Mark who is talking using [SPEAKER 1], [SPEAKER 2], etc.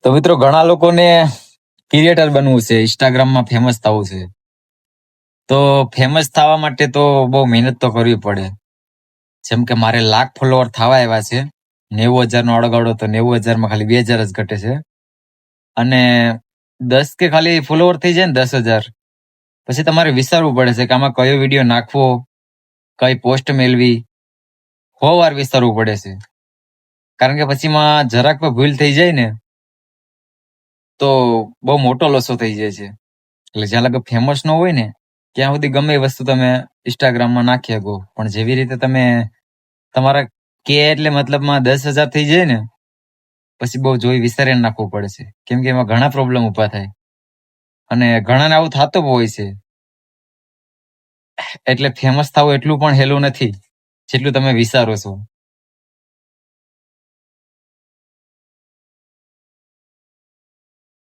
[SPEAKER 1] તો મિત્રો ઘણા લોકોને ક્રિએટર બનવું છે, ઇન્સ્ટાગ્રામમાં ફેમસ થવું છે. તો ફેમસ થવા માટે તો બહુ મહેનત તો કરવી પડે. જેમ કે મારે 1,00,000 ફોલોવર થવા આવ્યા છે. 90,000 નો અડગાડો તો 90,000 માં ખાલી 2,000 જ ઘટે છે. અને 10 કે ખાલી ફોલોવર થઈ જાય ને 10,000, પછી તમારે વિચારવું પડે છે કે આમાં કયો વિડીયો નાખવો, કઈ પોસ્ટ મેળવી, 100 વાર વિચારવું પડે છે. કારણ કે પછીમાં જરાક પણ ભૂલ થઈ જાય ને તો બહુ મોટો લોસો થઈ જાય છે. એટલે જ્યાં લગી ફેમસ ન હોય ને ત્યાં સુધી ગમે એ વસ્તુ તમે ઇન્સ્ટાગ્રામમાં નાખી શકો. પણ જેવી રીતે તમે તમારા કે એટલે મતલબમાં 10,000 થઈ જાય ને પછી બહુ જોઈ વિચારીને નાખવું પડે છે. કેમ કે એમાં ઘણા પ્રોબ્લેમ ઊભા થાય અને ઘણાને આવું થતું હોય છે. એટલે ફેમસ થવું એટલું પણ હેલું નથી જેટલું તમે વિચારો છો.